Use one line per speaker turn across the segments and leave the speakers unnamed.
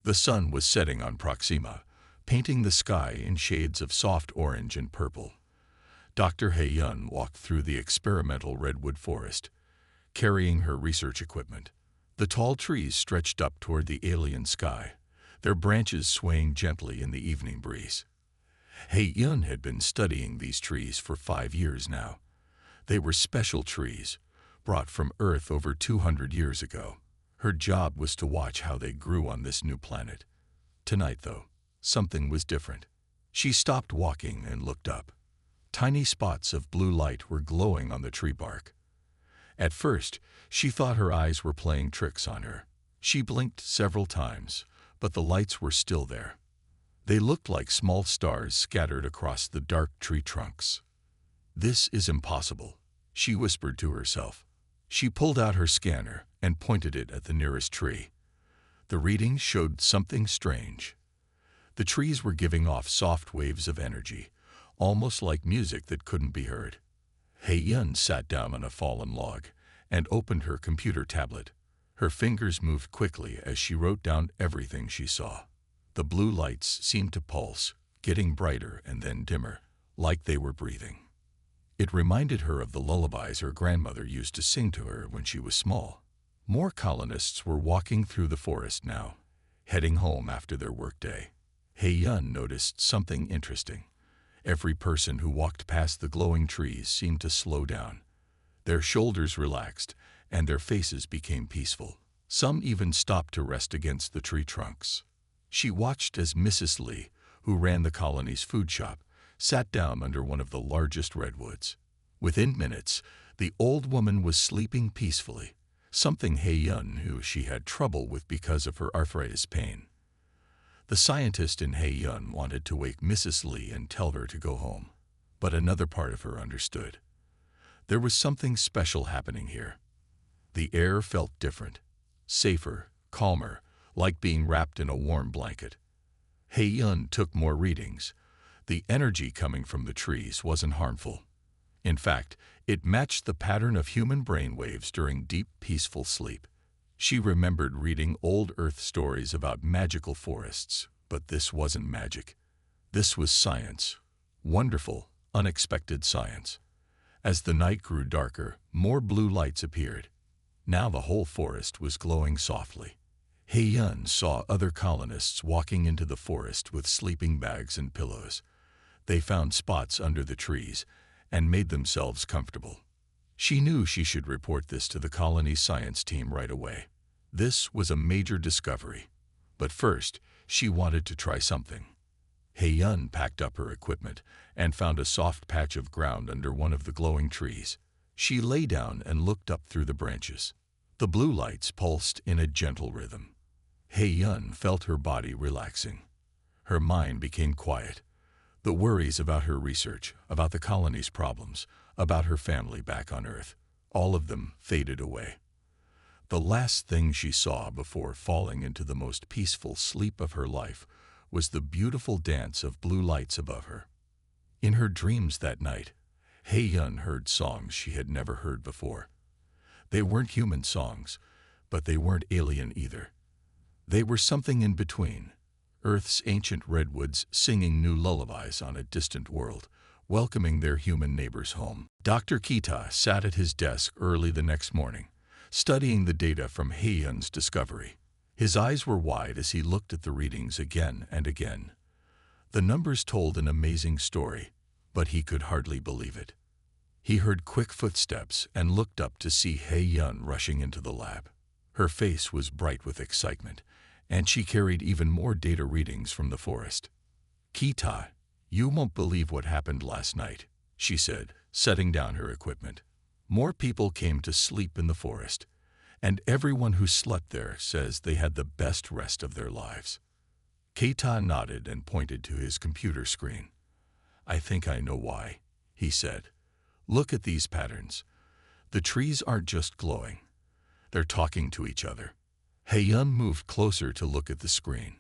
The sun was setting on Proxima, painting the sky in shades of soft orange and purple. Dr. He-yun walked through the experimental redwood forest, carrying her research equipment. The tall trees stretched up toward the alien sky, their branches swaying gently in the evening breeze. He-yun had been studying these trees for 5 years now. They were special trees, brought from Earth over 200 years ago. Her job was to watch how they grew on this new planet. Tonight, though, something was different. She stopped walking and looked up. Tiny spots of blue light were glowing on the tree bark. At first, she thought her eyes were playing tricks on her. She blinked several times, but the lights were still there. They looked like small stars scattered across the dark tree trunks. "This is impossible," she whispered to herself. She pulled out her scanner and pointed it at the nearest tree. The readings showed something strange. The trees were giving off soft waves of energy, almost like music that couldn't be heard. He-yun sat down on a fallen log and opened her computer tablet. Her fingers moved quickly as she wrote down everything she saw. The blue lights seemed to pulse, getting brighter and then dimmer, like they were breathing. It reminded her of the lullabies her grandmother used to sing to her when she was small. More colonists were walking through the forest now, heading home after their workday. He-yun noticed something interesting. Every person who walked past the glowing trees seemed to slow down. Their shoulders relaxed, and their faces became peaceful. Some even stopped to rest against the tree trunks. She watched as Mrs. Lee, who ran the colony's food shop, sat down under one of the largest redwoods. Within minutes, the old woman was sleeping peacefully, something He-yun knew she had trouble with because of her arthritis pain. The scientist in He-yun wanted to wake Mrs. Lee and tell her to go home, but another part of her understood. There was something special happening here. The air felt different, safer, calmer, like being wrapped in a warm blanket. He-yun took more readings. The energy coming from the trees wasn't harmful. In fact, it matched the pattern of human brain waves during deep, peaceful sleep. She remembered reading old Earth stories about magical forests, but this wasn't magic. This was science. Wonderful, unexpected science. As the night grew darker, more blue lights appeared. Now the whole forest was glowing softly. He-yun saw other colonists walking into the forest with sleeping bags and pillows. They found spots under the trees and made themselves comfortable. She knew she should report this to the colony's science team right away. This was a major discovery. But first, she wanted to try something. He-yun packed up her equipment and found a soft patch of ground under one of the glowing trees. She lay down and looked up through the branches. The blue lights pulsed in a gentle rhythm. He-yun felt her body relaxing. Her mind became quiet. The worries about her research, about the colony's problems, about her family back on Earth, all of them faded away. The last thing she saw before falling into the most peaceful sleep of her life was the beautiful dance of blue lights above her. In her dreams that night, He-yun heard songs she had never heard before. They weren't human songs, but they weren't alien either. They were something in between. Earth's ancient redwoods singing new lullabies on a distant world, welcoming their human neighbors home. Dr. Kita sat at his desk early the next morning, studying the data from He-yun's discovery. His eyes were wide as he looked at the readings again and again. The numbers told an amazing story, but he could hardly believe it. He heard quick footsteps and looked up to see He-yun rushing into the lab. Her face was bright with excitement, and she carried even more data readings from the forest. "Kita, you won't believe what happened last night," she said, setting down her equipment. "More people came to sleep in the forest, and everyone who slept there says they had the best rest of their lives." Keita nodded and pointed to his computer screen. "I think I know why," he said. "Look at these patterns. The trees aren't just glowing. They're talking to each other." He-yun moved closer to look at the screen.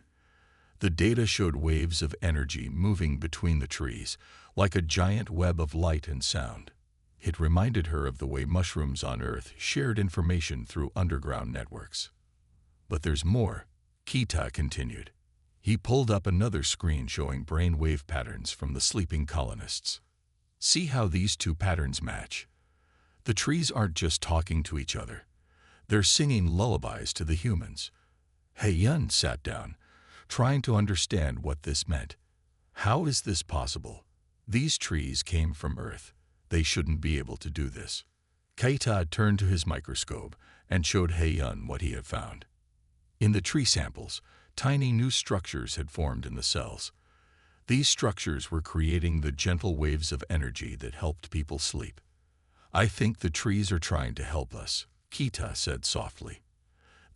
The data showed waves of energy moving between the trees, like a giant web of light and sound. It reminded her of the way mushrooms on Earth shared information through underground networks. "But there's more," Kita continued. He pulled up another screen showing brainwave patterns from the sleeping colonists. See how these two patterns match? The trees aren't just talking to each other. They're singing lullabies to the humans. He-Yun sat down, trying to understand what this meant. How is this possible? These trees came from Earth. They shouldn't be able to do this. Keita turned to his microscope and showed He-Yun what he had found. In the tree samples, tiny new structures had formed in the cells. These structures were creating the gentle waves of energy that helped people sleep. I think the trees are trying to help us, Kita said softly.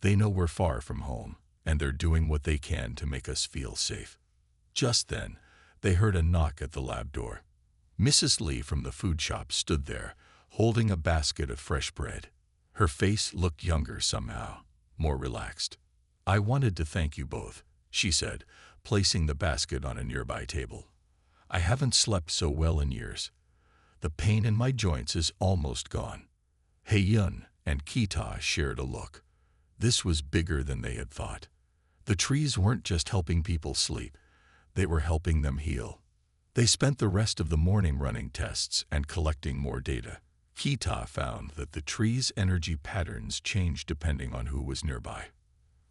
They know we're far from home, and they're doing what they can to make us feel safe. Just then, they heard a knock at the lab door. Mrs. Lee from the food shop stood there, holding a basket of fresh bread. Her face looked younger somehow, more relaxed. I wanted to thank you both, she said, placing the basket on a nearby table. I haven't slept so well in years. The pain in my joints is almost gone. He-Yun and Kita shared a look. This was bigger than they had thought. The trees weren't just helping people sleep. They were helping them heal. They spent the rest of the morning running tests and collecting more data. Kita found that the trees' energy patterns changed depending on who was nearby.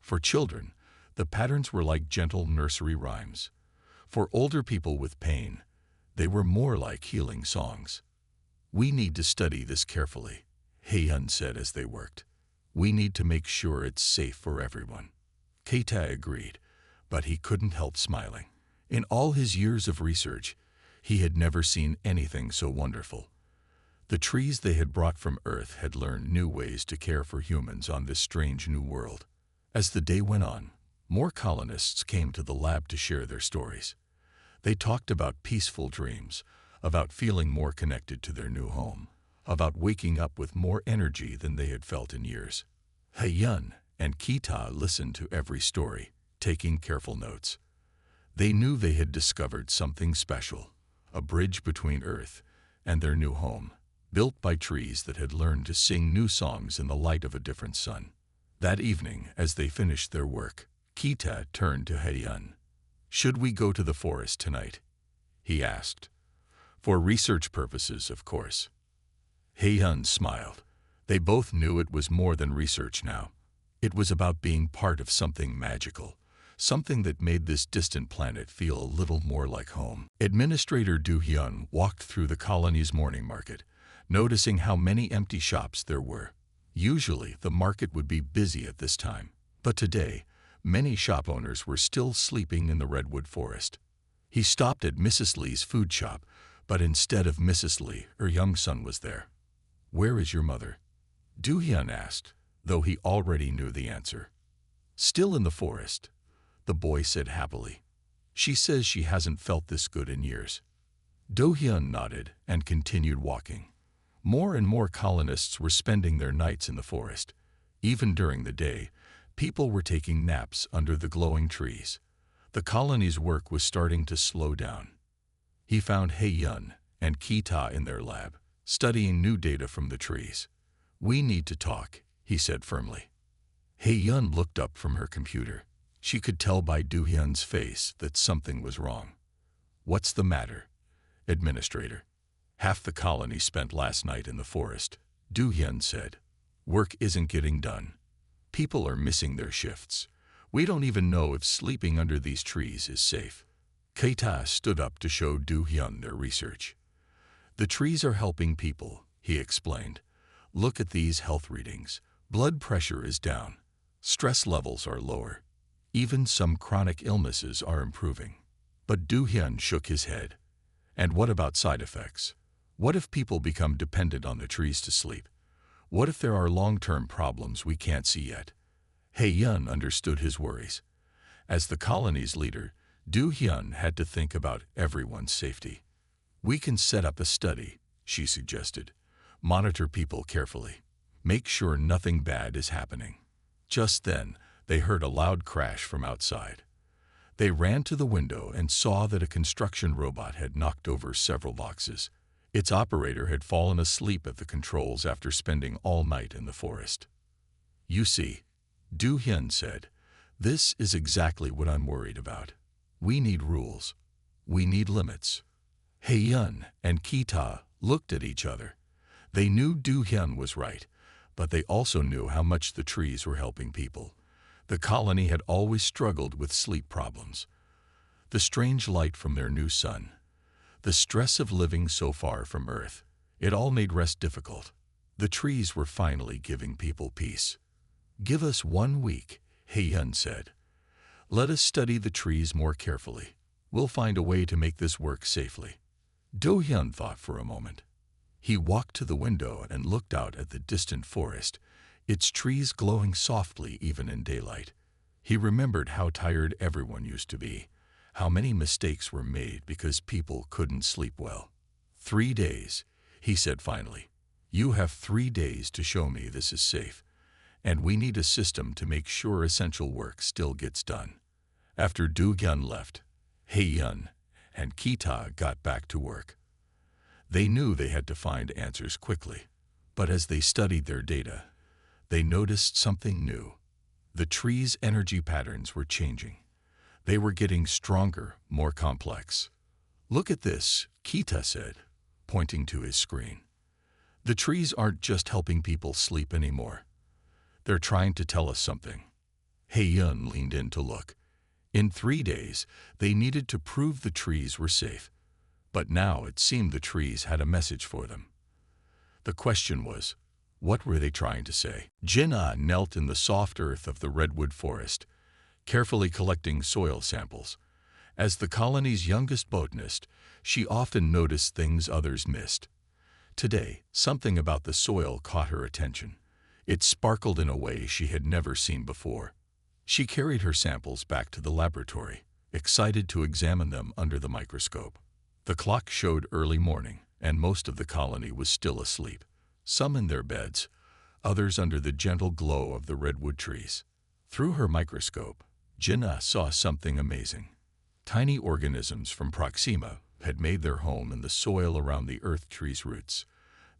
For children, the patterns were like gentle nursery rhymes. For older people with pain, they were more like healing songs. We need to study this carefully, He-Yun said as they worked. We need to make sure it's safe for everyone. Keita agreed, but he couldn't help smiling. In all his years of research, he had never seen anything so wonderful. The trees they had brought from Earth had learned new ways to care for humans on this strange new world. As the day went on, more colonists came to the lab to share their stories. They talked about peaceful dreams, about feeling more connected to their new home, about waking up with more energy than they had felt in years. He-Yun and Kita listened to every story, taking careful notes. They knew they had discovered something special, a bridge between Earth and their new home, built by trees that had learned to sing new songs in the light of a different sun. That evening, as they finished their work, Kita turned to He-Yun. Should we go to the forest tonight? He asked. For research purposes, of course. He-Yun smiled. They both knew it was more than research now. It was about being part of something magical, something that made this distant planet feel a little more like home. Administrator Do-Hyun walked through the colony's morning market, noticing how many empty shops there were. Usually, the market would be busy at this time, but today, many shop owners were still sleeping in the redwood forest. He stopped at Mrs. Lee's food shop, but instead of Mrs. Lee, her young son was there. Where is your mother? Do-Hyun asked, though he already knew the answer. Still in the forest, the boy said happily. She says she hasn't felt this good in years. Do-Hyun nodded and continued walking. More and more colonists were spending their nights in the forest. Even during the day, people were taking naps under the glowing trees. The colony's work was starting to slow down. He found He-Yun and Kita in their lab, studying new data from the trees. We need to talk, he said firmly. He-Yun looked up from her computer. She could tell by Do-Hyun's face that something was wrong. What's the matter, Administrator? Half the colony spent last night in the forest, Do-Hyun said. Work isn't getting done. People are missing their shifts. We don't even know if sleeping under these trees is safe. Keita stood up to show Do-Hyun their research. The trees are helping people, he explained. Look at these health readings. Blood pressure is down. Stress levels are lower. Even some chronic illnesses are improving. But Do-Hyun shook his head. And what about side effects? What if people become dependent on the trees to sleep? What if there are long-term problems we can't see yet? He-Yun understood his worries. As the colony's leader, Do-Hyun had to think about everyone's safety. We can set up a study, she suggested. Monitor people carefully. Make sure nothing bad is happening. Just then, they heard a loud crash from outside. They ran to the window and saw that a construction robot had knocked over several boxes. Its operator had fallen asleep at the controls after spending all night in the forest. You see, Do-Hyun said, This is exactly what I'm worried about. We need rules. We need limits. Heyun and Kita looked at each other. They knew Du-hyun was right, but they also knew how much the trees were helping people. The colony had always struggled with sleep problems. The strange light from their new sun, the stress of living so far from Earth, it all made rest difficult. The trees were finally giving people peace. "Give us 1 week," Heyun said. "Let us study the trees more carefully. We'll find a way to make this work safely." Do-hyun thought for a moment. He walked to the window and looked out at the distant forest, its trees glowing softly even in daylight. He remembered how tired everyone used to be, how many mistakes were made because people couldn't sleep well. 3 days, he said finally. "You have 3 days to show me this is safe, and we need a system to make sure essential work still gets done." After Do-hyun left, Heyun and Kita got back to work. They knew they had to find answers quickly, but as they studied their data, they noticed something new. The trees' energy patterns were changing. They were getting stronger, more complex. "Look at this," Kita said, pointing to his screen. "The trees aren't just helping people sleep anymore. They're trying to tell us something." Heyun leaned in to look. In 3 days, they needed to prove the trees were safe. But now it seemed the trees had a message for them. The question was, what were they trying to say? Jin-ah knelt in the soft earth of the redwood forest, carefully collecting soil samples. As the colony's youngest botanist, she often noticed things others missed. Today, something about the soil caught her attention. It sparkled in a way she had never seen before. She carried her samples back to the laboratory, excited to examine them under the microscope. The clock showed early morning, and most of the colony was still asleep, some in their beds, others under the gentle glow of the redwood trees. Through her microscope, Jin-ah saw something amazing. Tiny organisms from Proxima had made their home in the soil around the earth tree's roots.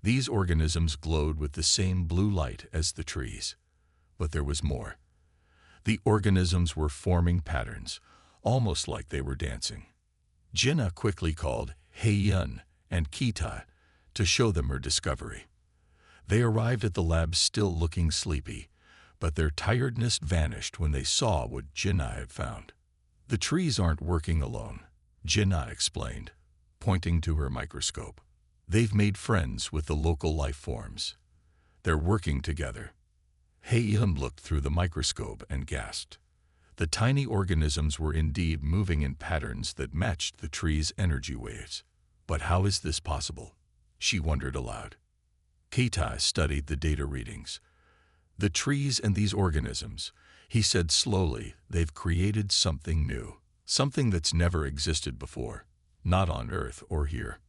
These organisms glowed with the same blue light as the trees. But there was more. The organisms were forming patterns, almost like they were dancing. Jin-ah quickly called Heyun and Kita to show them her discovery. They arrived at the lab still looking sleepy, but their tiredness vanished when they saw what Jin-ah had found. "The trees aren't working alone," Jin-ah explained, pointing to her microscope. "They've made friends with the local life forms. They're working together." Heyun looked through the microscope and gasped. The tiny organisms were indeed moving in patterns that matched the tree's energy waves. But how is this possible? She wondered aloud. Kita studied the data readings. "The trees and these organisms," he said slowly, "they've created something new, something that's never existed before, not on Earth or here."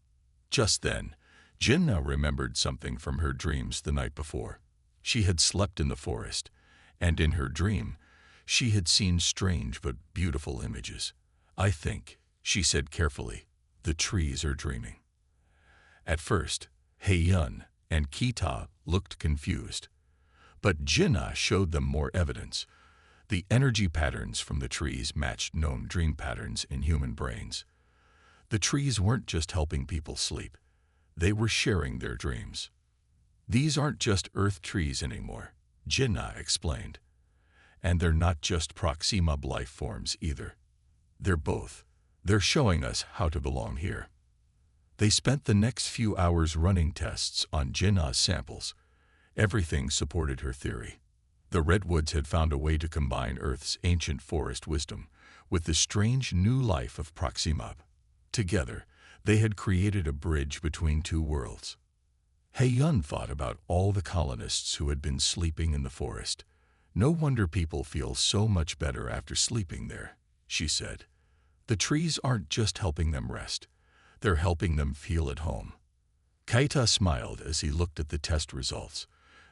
Just then, Jin-ah remembered something from her dreams the night before. She had slept in the forest, and in her dream, she had seen strange but beautiful images. "I think," she said carefully, "the trees are dreaming." At first, Heyun and Kita looked confused. But Jin-ah showed them more evidence. The energy patterns from the trees matched known dream patterns in human brains. The trees weren't just helping people sleep. They were sharing their dreams. "These aren't just earth trees anymore," Jin-ah explained. "And they're not just Proxima life forms either. They're both. They're showing us how to belong here." They spent the next few hours running tests on Jin-ah's samples. Everything supported her theory. The Redwoods had found a way to combine Earth's ancient forest wisdom with the strange new life of Proxima. Together, they had created a bridge between two worlds. Heyun thought about all the colonists who had been sleeping in the forest. "No wonder people feel so much better after sleeping there," she said. "The trees aren't just helping them rest. They're helping them feel at home." Kaita smiled as he looked at the test results.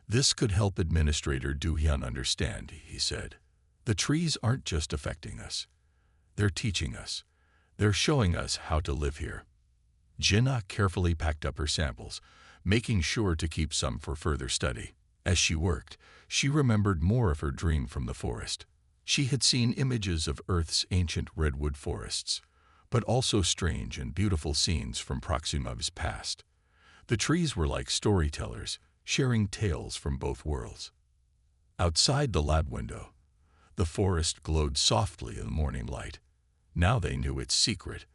"This could help Administrator Do-hyun understand," he said. "The trees aren't just affecting us. They're teaching us. They're showing us how to live here." Jin-ah carefully packed up her samples, making sure to keep some for further study. As she worked, she remembered more of her dream from the forest. She had seen images of Earth's ancient redwood forests, but also strange and beautiful scenes from Proxima's past. The trees were like storytellers, sharing tales from both worlds. Outside the lab window, the forest glowed softly in the morning light. Now they knew its secret.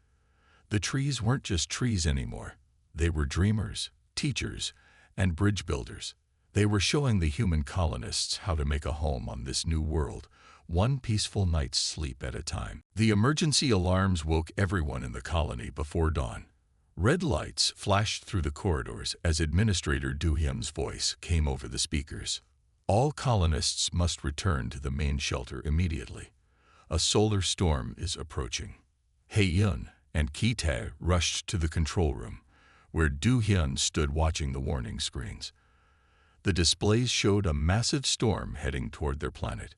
The trees weren't just trees anymore. They were dreamers, teachers, and bridge builders. They were showing the human colonists how to make a home on this new world, one peaceful night's sleep at a time. The emergency alarms woke everyone in the colony before dawn. Red lights flashed through the corridors as Administrator Do-hyun's voice came over the speakers. All colonists must return to the main shelter immediately. A solar storm is approaching. Hae-yun and Ki-tae rushed to the control room, where Do-hyun stood watching the warning screens. The displays showed a massive storm heading toward their planet.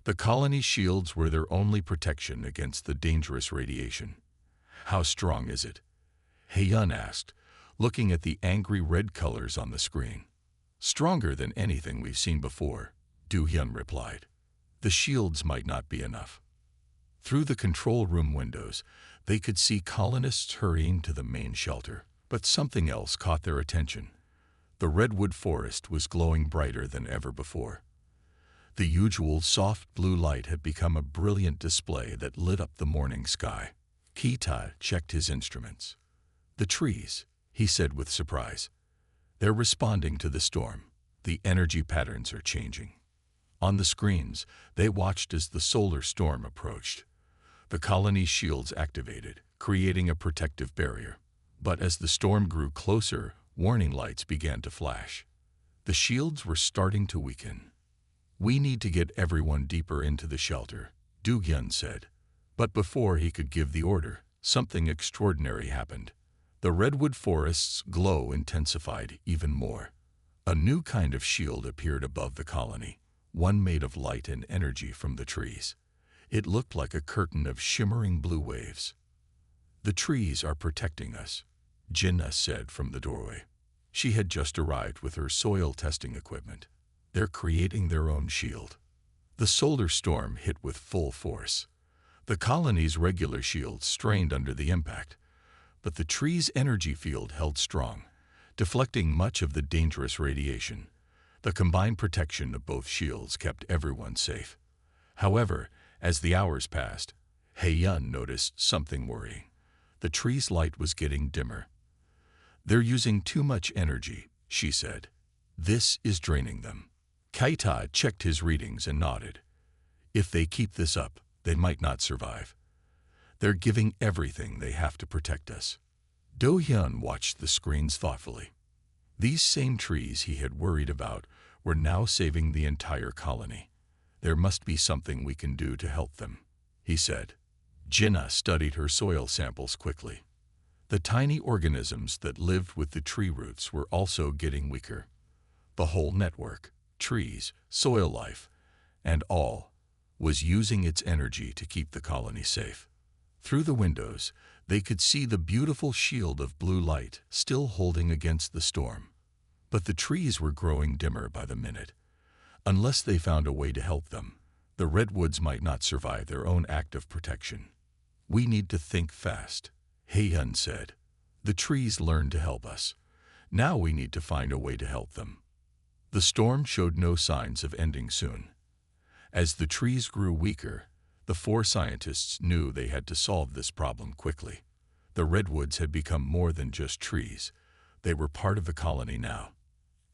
The colony's shields were their only protection against the dangerous radiation. "How strong is it?" Hae-yun asked, looking at the angry red colors on the screen. "Stronger than anything we've seen before," Do-hyun replied. "The shields might not be enough." Through the control room windows, they could see colonists hurrying to the main shelter. But something else caught their attention. The redwood forest was glowing brighter than ever before. The usual soft blue light had become a brilliant display that lit up the morning sky. Ki-tae checked his instruments. "The trees," he said with surprise. "They're responding to the storm. The energy patterns are changing." On the screens, they watched as the solar storm approached. The colony's shields activated, creating a protective barrier. But as the storm grew closer, warning lights began to flash. The shields were starting to weaken. "We need to get everyone deeper into the shelter," Do-hyun said. But before he could give the order, something extraordinary happened. The redwood forest's glow intensified even more. A new kind of shield appeared above the colony, one made of light and energy from the trees. It looked like a curtain of shimmering blue waves. "The trees are protecting us," Jinna said from the doorway. She had just arrived with her soil testing equipment. "They're creating their own shield." The solar storm hit with full force. The colony's regular shields strained under the impact, but the tree's energy field held strong, deflecting much of the dangerous radiation. The combined protection of both shields kept everyone safe. However, as the hours passed, Hae-yun noticed something worrying. The tree's light was getting dimmer. "They're using too much energy," she said. "This is draining them." Ki-tae checked his readings and nodded. "If they keep this up, they might not survive. They're giving everything they have to protect us." Do-hyun watched the screens thoughtfully. These same trees he had worried about were now saving the entire colony. "There must be something we can do to help them," he said. Jinna studied her soil samples quickly. The tiny organisms that lived with the tree roots were also getting weaker. The whole network, trees, soil life, and all, was using its energy to keep the colony safe. Through the windows, they could see the beautiful shield of blue light still holding against the storm. But the trees were growing dimmer by the minute. Unless they found a way to help them, the redwoods might not survive their own act of protection. "We need to think fast," Hae-yun said. "The trees learned to help us. Now we need to find a way to help them." The storm showed no signs of ending soon. As the trees grew weaker, the four scientists knew they had to solve this problem quickly. The redwoods had become more than just trees. They were part of the colony now,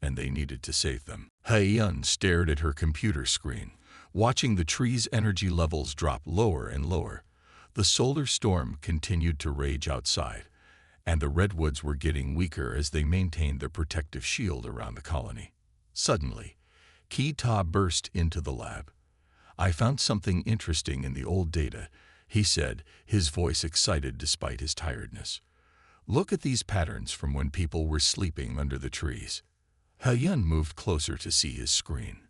and they needed to save them. Hae-yun stared at her computer screen, watching the trees' energy levels drop lower and lower. The solar storm continued to rage outside, and the redwoods were getting weaker as they maintained their protective shield around the colony. Suddenly, Ki-tae burst into the lab. "I found something interesting in the old data," he said, his voice excited despite his tiredness. "Look at these patterns from when people were sleeping under the trees." Hae-yun moved closer to see his screen.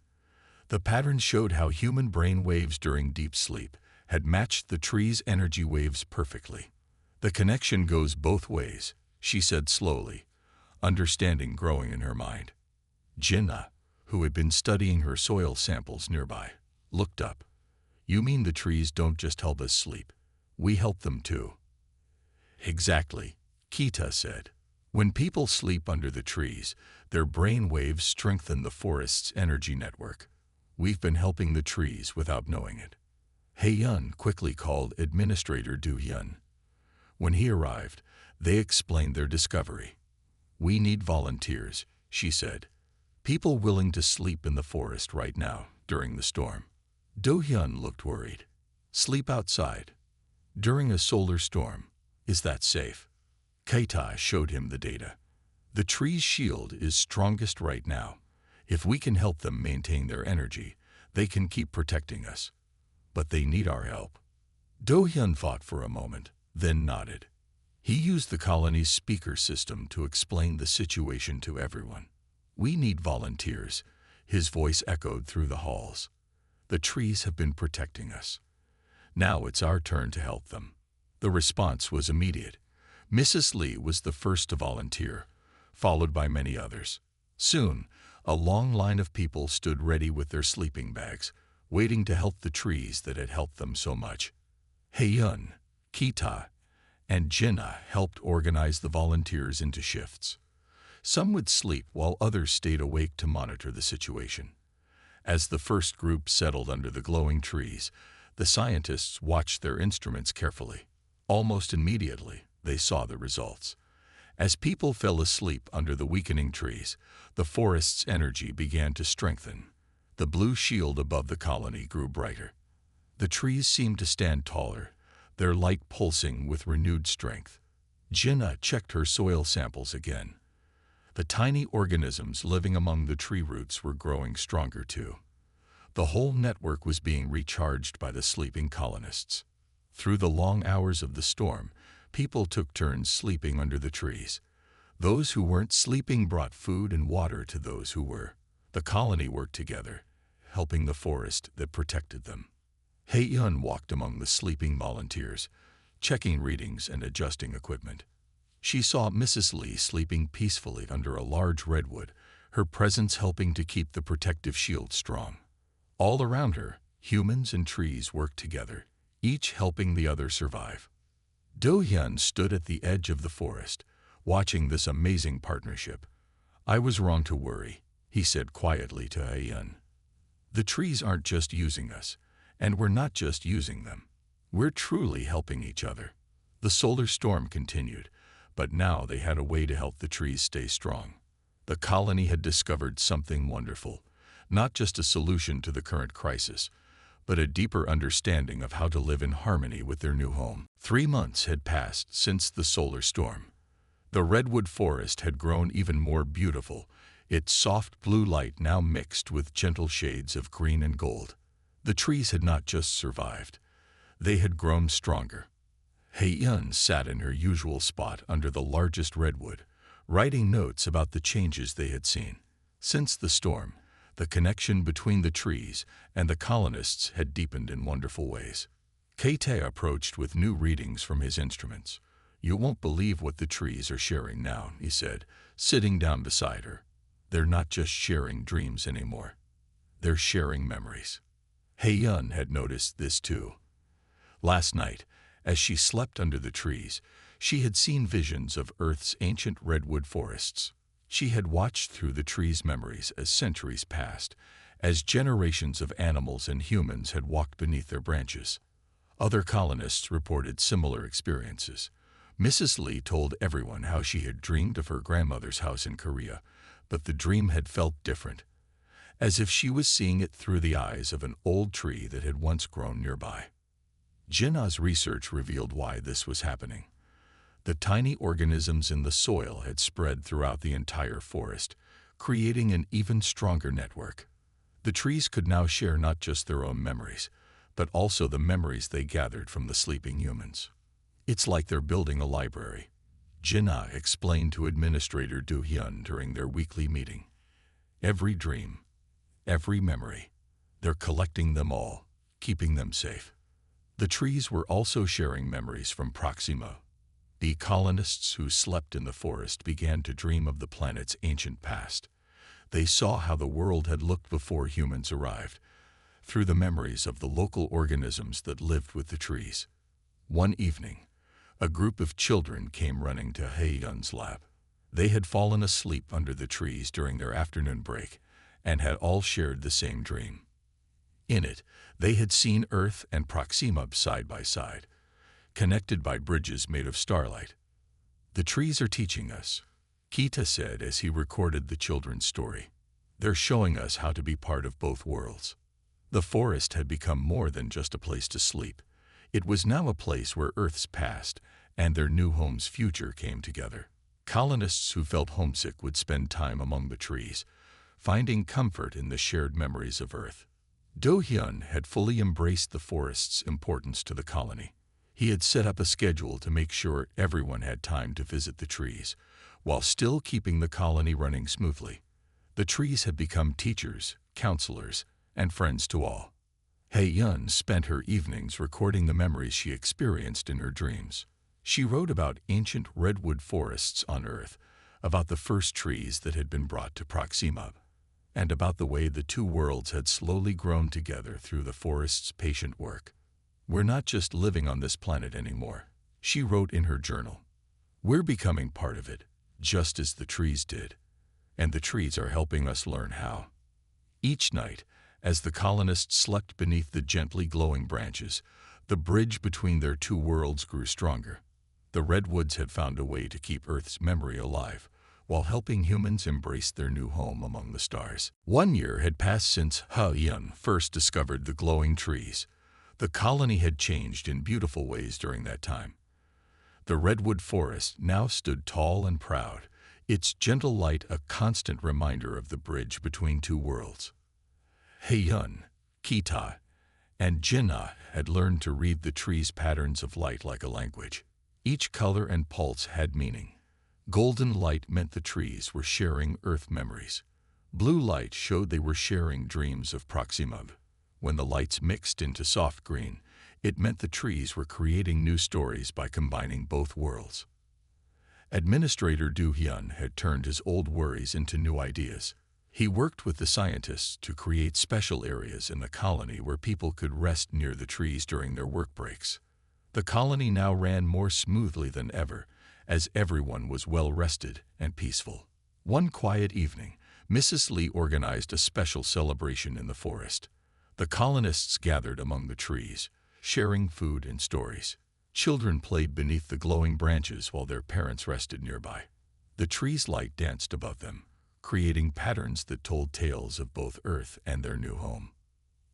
The patterns showed how human brain waves during deep sleep had matched the tree's energy waves perfectly. "The connection goes both ways," she said slowly, understanding growing in her mind. Jinna, who had been studying her soil samples nearby, looked up. You mean the trees don't just help us sleep, we help them too. Exactly, Kita said. When people sleep under the trees, their brain waves strengthen the forest's energy network. We've been helping the trees without knowing it. Hei-yun quickly called Administrator Du-hyun. When he arrived, they explained their discovery. We need volunteers, she said. People willing to sleep in the forest right now, during the storm. Do-hyun looked worried. Sleep outside. During a solar storm, is that safe? Keita showed him the data. The tree's shield is strongest right now. If we can help them maintain their energy, they can keep protecting us. But they need our help. Do-hyun thought for a moment, then nodded. He used the colony's speaker system to explain the situation to everyone. We need volunteers, his voice echoed through the halls. The trees have been protecting us. Now it's our turn to help them. The response was immediate. Mrs. Lee was the first to volunteer, followed by many others. Soon, a long line of people stood ready with their sleeping bags, waiting to help the trees that had helped them so much. Hei-yun, Kita, and Jinna helped organize the volunteers into shifts. Some would sleep while others stayed awake to monitor the situation. As the first group settled under the glowing trees, the scientists watched their instruments carefully. Almost immediately, they saw the results. As people fell asleep under the weakening trees, the forest's energy began to strengthen. The blue shield above the colony grew brighter. The trees seemed to stand taller, their light pulsing with renewed strength. Jinna checked her soil samples again. The tiny organisms living among the tree roots were growing stronger too. The whole network was being recharged by the sleeping colonists. Through the long hours of the storm, people took turns sleeping under the trees. Those who weren't sleeping brought food and water to those who were. The colony worked together, helping the forest that protected them. Hei-yun walked among the sleeping volunteers, checking readings and adjusting equipment. She saw Mrs. Lee sleeping peacefully under a large redwood, her presence helping to keep the protective shield strong. All around her, humans and trees worked together, each helping the other survive. Do-hyun stood at the edge of the forest, watching this amazing partnership. I was wrong to worry, he said quietly to Hei-yun. The trees aren't just using us, and we're not just using them. We're truly helping each other. The solar storm continued, but now they had a way to help the trees stay strong. The colony had discovered something wonderful, not just a solution to the current crisis, but a deeper understanding of how to live in harmony with their new home. 3 months had passed since the solar storm. The redwood forest had grown even more beautiful, its soft blue light now mixed with gentle shades of green and gold. The trees had not just survived, they had grown stronger. Hei-yun sat in her usual spot under the largest redwood, writing notes about the changes they had seen. Since the storm, the connection between the trees and the colonists had deepened in wonderful ways. Keita approached with new readings from his instruments. You won't believe what the trees are sharing now, he said, sitting down beside her. They're not just sharing dreams anymore. They're sharing memories. Hei-yun had noticed this too. Last night, as she slept under the trees, she had seen visions of Earth's ancient redwood forests. She had watched through the trees' memories as centuries passed, as generations of animals and humans had walked beneath their branches. Other colonists reported similar experiences. Mrs. Lee told everyone how she had dreamed of her grandmother's house in Korea, but the dream had felt different, as if she was seeing it through the eyes of an old tree that had once grown nearby. Jinna's research revealed why this was happening. The tiny organisms in the soil had spread throughout the entire forest, creating an even stronger network. The trees could now share not just their own memories, but also the memories they gathered from the sleeping humans. It's like they're building a library, Jinna explained to Administrator Du-hyun during their weekly meeting. Every dream, every memory, they're collecting them all, keeping them safe. The trees were also sharing memories from Proxima. The colonists who slept in the forest began to dream of the planet's ancient past. They saw how the world had looked before humans arrived, through the memories of the local organisms that lived with the trees. One evening, a group of children came running to He-yun's lab. They had fallen asleep under the trees during their afternoon break and had all shared the same dream. In it, they had seen Earth and Proxima side by side, connected by bridges made of starlight. "The trees are teaching us," Kita said as he recorded the children's story. "They're showing us how to be part of both worlds." The forest had become more than just a place to sleep. It was now a place where Earth's past and their new home's future came together. Colonists who felt homesick would spend time among the trees, finding comfort in the shared memories of Earth. Do-hyun had fully embraced the forest's importance to the colony. He had set up a schedule to make sure everyone had time to visit the trees, while still keeping the colony running smoothly. The trees had become teachers, counselors, and friends to all. He-yun spent her evenings recording the memories she experienced in her dreams. She wrote about ancient redwood forests on Earth, about the first trees that had been brought to Proxima, and about the way the two worlds had slowly grown together through the forest's patient work. "We're not just living on this planet anymore," she wrote in her journal. "We're becoming part of it, just as the trees did, and the trees are helping us learn how." Each night, as the colonists slept beneath the gently glowing branches, the bridge between their two worlds grew stronger. The Redwoods had found a way to keep Earth's memory alive, while helping humans embrace their new home among the stars. 1 year had passed since He-yun first discovered the glowing trees. The colony had changed in beautiful ways during that time. The redwood forest now stood tall and proud, its gentle light a constant reminder of the bridge between two worlds. He-yun, Kita, and Jinnah had learned to read the trees' patterns of light like a language. Each color and pulse had meaning. Golden light meant the trees were sharing Earth memories. Blue light showed they were sharing dreams of Proxima. When the lights mixed into soft green, it meant the trees were creating new stories by combining both worlds. Administrator Do-hyun had turned his old worries into new ideas. He worked with the scientists to create special areas in the colony where people could rest near the trees during their work breaks. The colony now ran more smoothly than ever, as everyone was well rested and peaceful. One quiet evening, Mrs. Lee organized a special celebration in the forest. The colonists gathered among the trees, sharing food and stories. Children played beneath the glowing branches while their parents rested nearby. The trees' light danced above them, creating patterns that told tales of both Earth and their new home.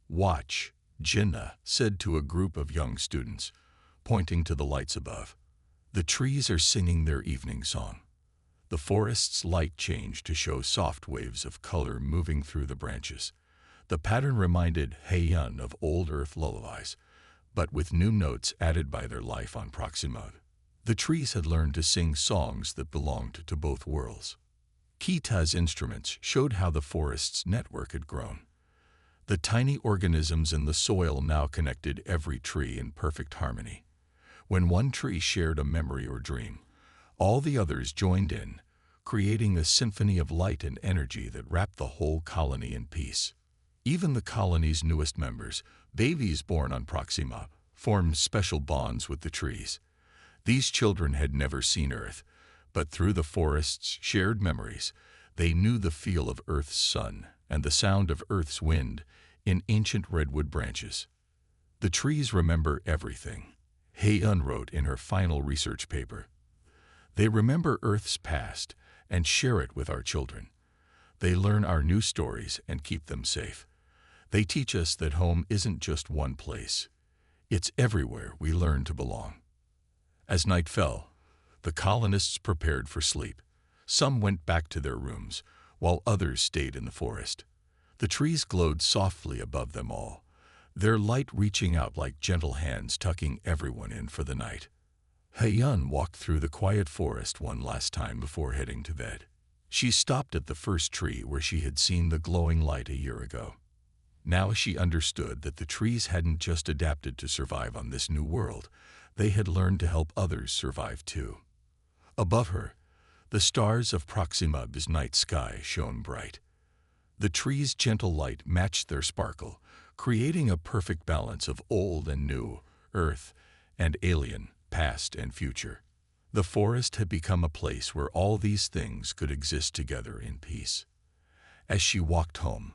"Watch," Jinnah said to a group of young students, pointing to the lights above. "The trees are singing their evening song." The forest's light changed to show soft waves of color moving through the branches. The pattern reminded He-yun of old Earth lullabies, but with new notes added by their life on Proxima. The trees had learned to sing songs that belonged to both worlds. Kita's instruments showed how the forest's network had grown. The tiny organisms in the soil now connected every tree in perfect harmony. When one tree shared a memory or dream, all the others joined in, creating a symphony of light and energy that wrapped the whole colony in peace. Even the colony's newest members, babies born on Proxima, formed special bonds with the trees. These children had never seen Earth, but through the forest's shared memories, they knew the feel of Earth's sun and the sound of Earth's wind in ancient redwood branches. "The trees remember everything," He-yun wrote in her final research paper. "They remember Earth's past and share it with our children. They learn our new stories and keep them safe. They teach us that home isn't just one place. It's everywhere we learn to belong." As night fell, the colonists prepared for sleep. Some went back to their rooms, while others stayed in the forest. The trees glowed softly above them all, their light reaching out like gentle hands tucking everyone in for the night. He-yun walked through the quiet forest one last time before heading to bed. She stopped at the first tree where she had seen the glowing light a year ago. Now she understood that the trees hadn't just adapted to survive on this new world, they had learned to help others survive too. Above her, the stars of Proxima's night sky shone bright. The trees' gentle light matched their sparkle, creating a perfect balance of old and new, earth and alien, past and future. The forest had become a place where all these things could exist together in peace. As she walked home,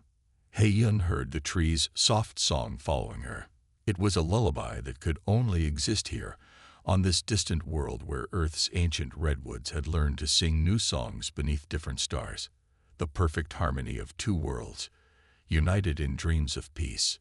Hei-yun heard the tree's soft song following her. It was a lullaby that could only exist here, on this distant world where Earth's ancient redwoods had learned to sing new songs beneath different stars. The perfect harmony of two worlds, united in dreams of peace.